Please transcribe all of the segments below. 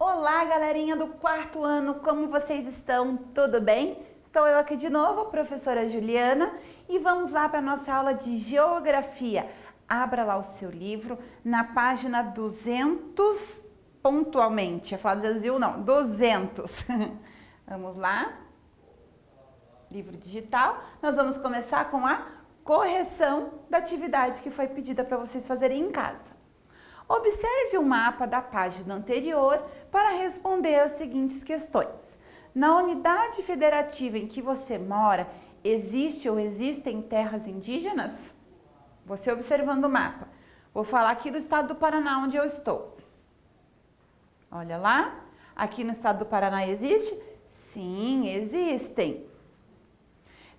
Olá, galerinha do quarto ano, como vocês estão? Tudo bem? Estou eu aqui de novo, a professora Juliana, e vamos lá para a nossa aula de Geografia. Abra lá o seu livro na página 200, pontualmente. Ia falar 200, não, 200. Vamos lá. Livro digital. Nós vamos começar com a correção da atividade que foi pedida para vocês fazerem em casa. Observe o mapa da página anterior para responder as seguintes questões. Na unidade federativa em que você mora, existe ou existem terras indígenas? Você observando o mapa. Vou falar aqui do estado do Paraná, onde eu estou. Olha lá. Aqui no estado do Paraná existe? Sim, existem.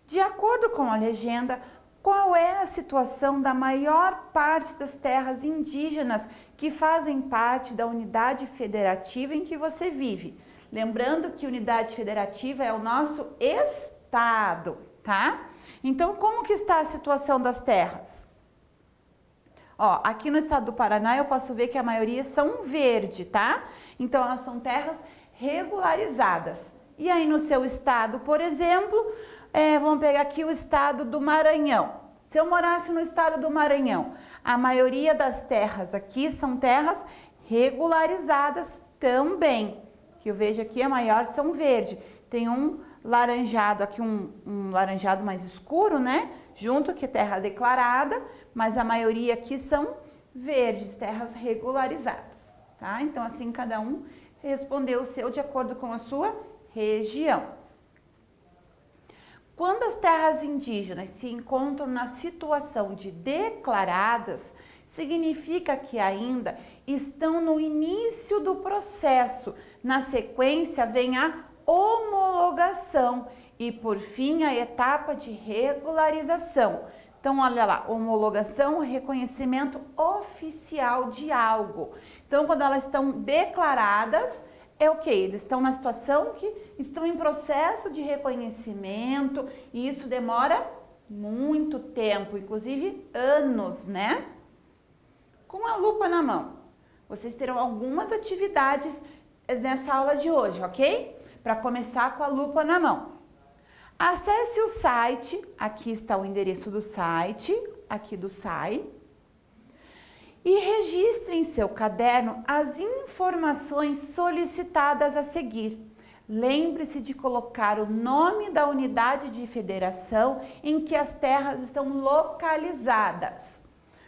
De acordo com a legenda, qual é a situação da maior parte das terras indígenas que fazem parte da unidade federativa em que você vive? Lembrando que unidade federativa é o nosso estado, tá? Então, como que está a situação das terras? Ó, aqui no estado do Paraná eu posso ver que a maioria são verde, tá? Então, elas são terras regularizadas. E aí no seu estado, por exemplo, vamos pegar aqui o estado do Maranhão. Se eu morasse no estado do Maranhão, a maioria das terras aqui são terras regularizadas também. Que eu vejo aqui a maior são verde. Tem um laranjado aqui, um laranjado mais escuro, né? Junto que é terra declarada, mas a maioria aqui são verdes, terras regularizadas, tá? Então assim cada um respondeu o seu de acordo com a sua região. Quando as terras indígenas se encontram na situação de declaradas, significa que ainda estão no início do processo. Na sequência vem a homologação e, por fim, a etapa de regularização. Então, olha lá, homologação, reconhecimento oficial de algo. Então, quando elas estão declaradas, é o que? Eles estão na situação que estão em processo de reconhecimento e isso demora muito tempo, inclusive anos, né? Com a lupa na mão, vocês terão algumas atividades nessa aula de hoje, ok? Para começar com a lupa na mão. Acesse o site, aqui está o endereço do site, aqui do SAI. E registre em seu caderno as informações solicitadas a seguir. Lembre-se de colocar o nome da unidade de federação em que as terras estão localizadas.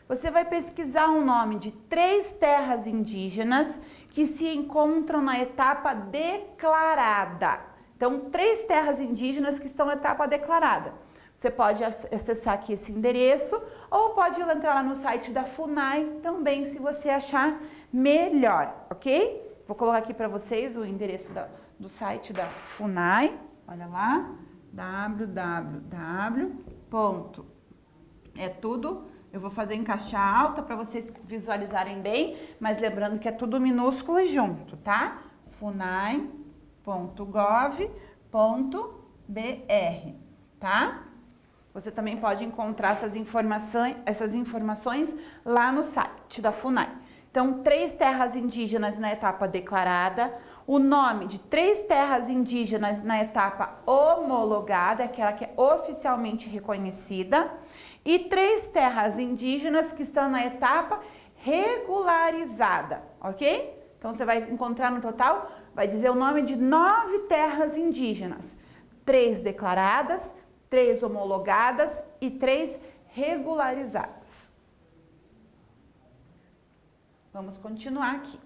Você vai pesquisar o nome de 3 terras indígenas que se encontram na etapa declarada. Então, 3 terras indígenas que estão na etapa declarada. Você pode acessar aqui esse endereço ou pode entrar lá no site da FUNAI também, se você achar melhor, ok? Vou colocar aqui para vocês o endereço do site da FUNAI. Olha lá, é tudo. Eu vou fazer em caixa alta para vocês visualizarem bem, mas lembrando que é tudo minúsculo e junto, tá? funai.gov.br, tá? Você também pode encontrar essas informações lá no site da FUNAI. Então, 3 terras indígenas na etapa declarada, o nome de 3 terras indígenas na etapa homologada, aquela que é oficialmente reconhecida, e 3 terras indígenas que estão na etapa regularizada, ok? Então, você vai encontrar no total, vai dizer o nome de 9 terras indígenas, 3 declaradas, 3 homologadas e 3 regularizadas. Vamos continuar aqui.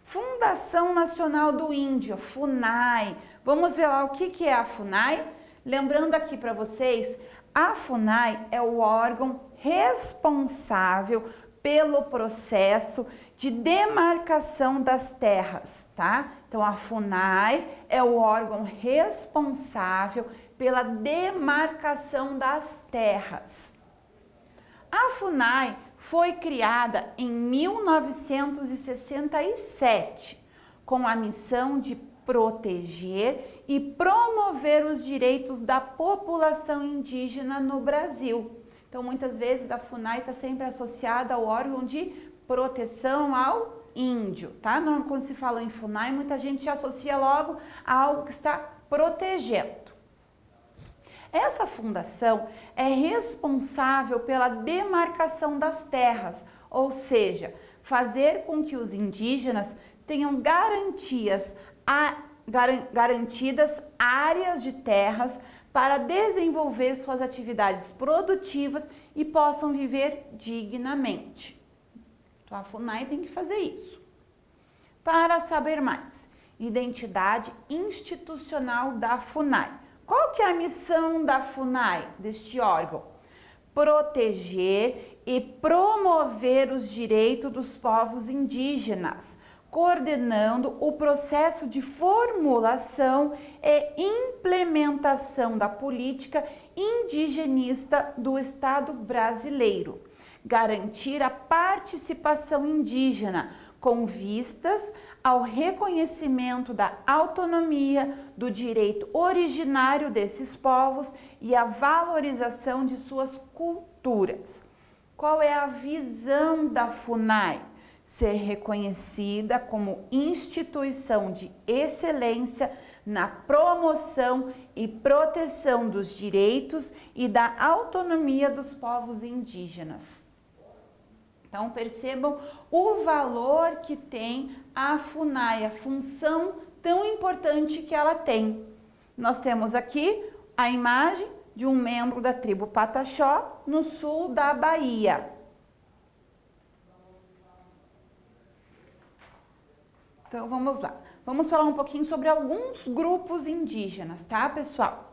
Fundação Nacional do Índio, FUNAI. Vamos ver lá o que é a FUNAI. Lembrando aqui para vocês, a FUNAI é o órgão responsável pelo processo de demarcação das terras, tá? Então, a FUNAI é o órgão responsável pela demarcação das terras. A FUNAI foi criada em 1967 com a missão de proteger e promover os direitos da população indígena no Brasil. Então, muitas vezes a FUNAI está sempre associada ao órgão de proteção ao índio, tá? Quando se fala em FUNAI, muita gente associa logo a algo que está protegendo. Essa fundação é responsável pela demarcação das terras, ou seja, fazer com que os indígenas tenham garantidas áreas de terras para desenvolver suas atividades produtivas e possam viver dignamente. Então, a FUNAI tem que fazer isso. Para saber mais, identidade institucional da FUNAI. Qual que é a missão da FUNAI, deste órgão? Proteger e promover os direitos dos povos indígenas, coordenando o processo de formulação e implementação da política indigenista do Estado brasileiro. Garantir a participação indígena com vistas ao reconhecimento da autonomia, do direito originário desses povos e a valorização de suas culturas. Qual é a visão da FUNAI? Ser reconhecida como instituição de excelência na promoção e proteção dos direitos e da autonomia dos povos indígenas. Então, percebam o valor que tem a FUNAI, a função tão importante que ela tem. Nós temos aqui a imagem de um membro da tribo Pataxó, no sul da Bahia. Então, vamos lá. Vamos falar um pouquinho sobre alguns grupos indígenas, tá, pessoal?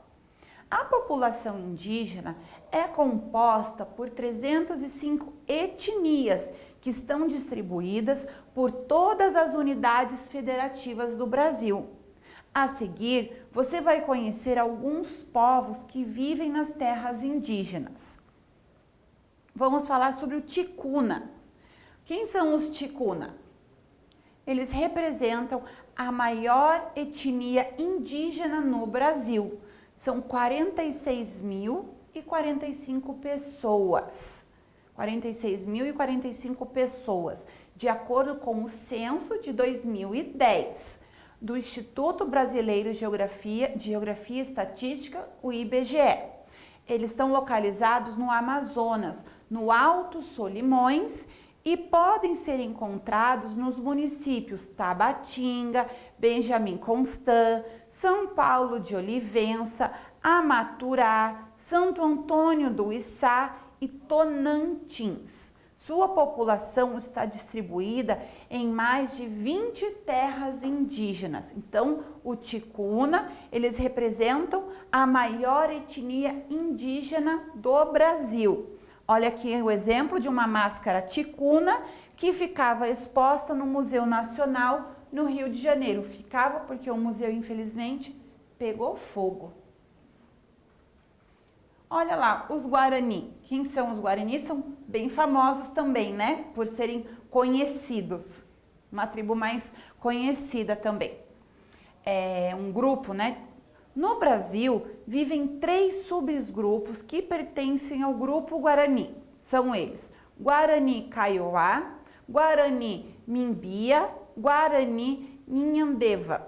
A população indígena é composta por 305 etnias que estão distribuídas por todas as unidades federativas do Brasil. A seguir, você vai conhecer alguns povos que vivem nas terras indígenas. Vamos falar sobre o Ticuna. Quem são os Ticuna? Eles representam a maior etnia indígena no Brasil. São 46.045 pessoas. 46.045 pessoas, de acordo com o censo de 2010 do Instituto Brasileiro de Geografia e Estatística, o IBGE. Eles estão localizados no Amazonas, no Alto Solimões, e podem ser encontrados nos municípios Tabatinga, Benjamin Constant, São Paulo de Olivença, Amaturá, Santo Antônio do Içá e Tonantins. Sua população está distribuída em mais de 20 terras indígenas. Então, o Ticuna, eles representam a maior etnia indígena do Brasil. Olha aqui o exemplo de uma máscara ticuna que ficava exposta no Museu Nacional no Rio de Janeiro. Ficava porque o museu, infelizmente, pegou fogo. Olha lá, os Guarani. Quem são os Guarani? São bem famosos também, né? Por serem conhecidos. Uma tribo mais conhecida também. É um grupo, né? No Brasil, vivem 3 subgrupos que pertencem ao grupo Guarani. São eles: Guarani Kaiowá, Guarani Mimbia, Guarani Nhandeva.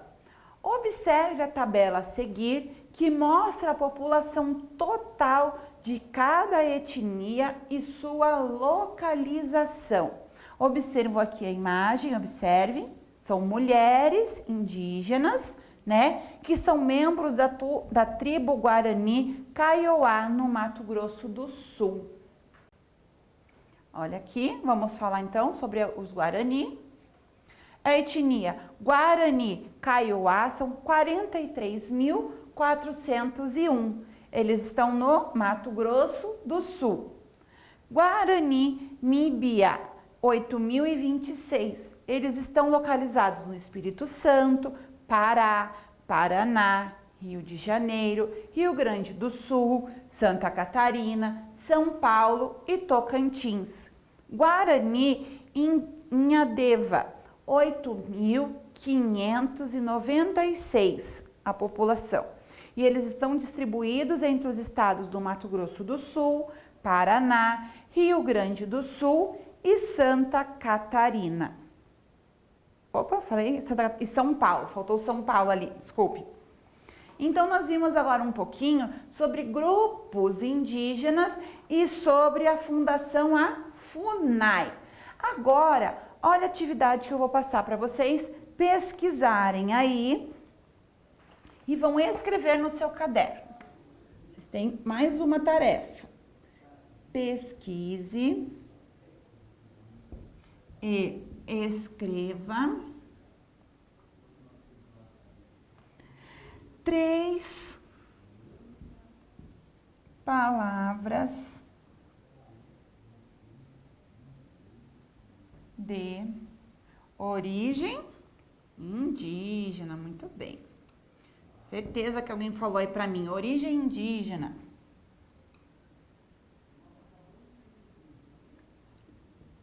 Observe a tabela a seguir, que mostra a população total de cada etnia e sua localização. Observo aqui a imagem, observe, são mulheres indígenas, né, que são membros da tribo Guarani Kaiowá, no Mato Grosso do Sul. Olha aqui, vamos falar então sobre os Guarani. A etnia Guarani Kaiowá são 43.401. Eles estão no Mato Grosso do Sul. Guarani Mimbia, 8.026. Eles estão localizados no Espírito Santo, Pará, Paraná, Rio de Janeiro, Rio Grande do Sul, Santa Catarina, São Paulo e Tocantins. Guarani Nhandeva, 8.596 a população. E eles estão distribuídos entre os estados do Mato Grosso do Sul, Paraná, Rio Grande do Sul e Santa Catarina. Opa, falei e São Paulo, faltou São Paulo ali, desculpe. Então, nós vimos agora um pouquinho sobre grupos indígenas e sobre a Fundação FUNAI. Agora, olha a atividade que eu vou passar para vocês pesquisarem aí e vão escrever no seu caderno. Vocês têm mais uma tarefa. Pesquise e escreva 3 palavras de origem indígena. Muito bem. Certeza que alguém falou aí pra mim, origem indígena.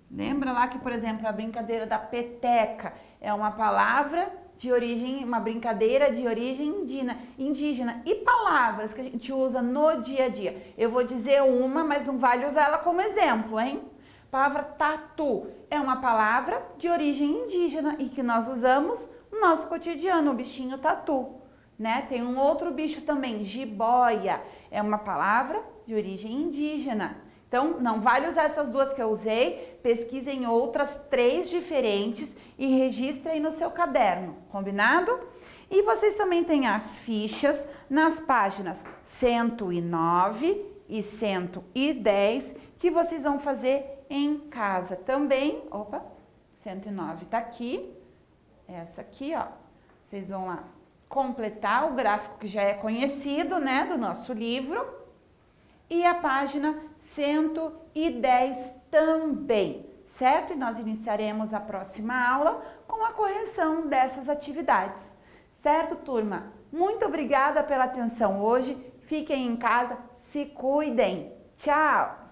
Lembra lá que, por exemplo, a brincadeira da peteca é uma palavra de origem, uma brincadeira de origem indígena. E palavras que a gente usa no dia a dia? Eu vou dizer uma, mas não vale usar ela como exemplo, hein? Palavra tatu é uma palavra de origem indígena e que nós usamos no nosso cotidiano, o bichinho tatu, né? Tem um outro bicho também, jiboia, é uma palavra de origem indígena. Então, não vale usar essas duas que eu usei, pesquisem outras 3 diferentes e registrem no seu caderno, combinado? E vocês também têm as fichas nas páginas 109 e 110 que vocês vão fazer em casa também. Opa, 109 tá aqui, essa aqui, ó. Vocês vão lá completar o gráfico que já é conhecido, né, do nosso livro. E a página 110 também, certo? E nós iniciaremos a próxima aula com a correção dessas atividades, certo, turma? Muito obrigada pela atenção hoje, fiquem em casa, se cuidem, tchau!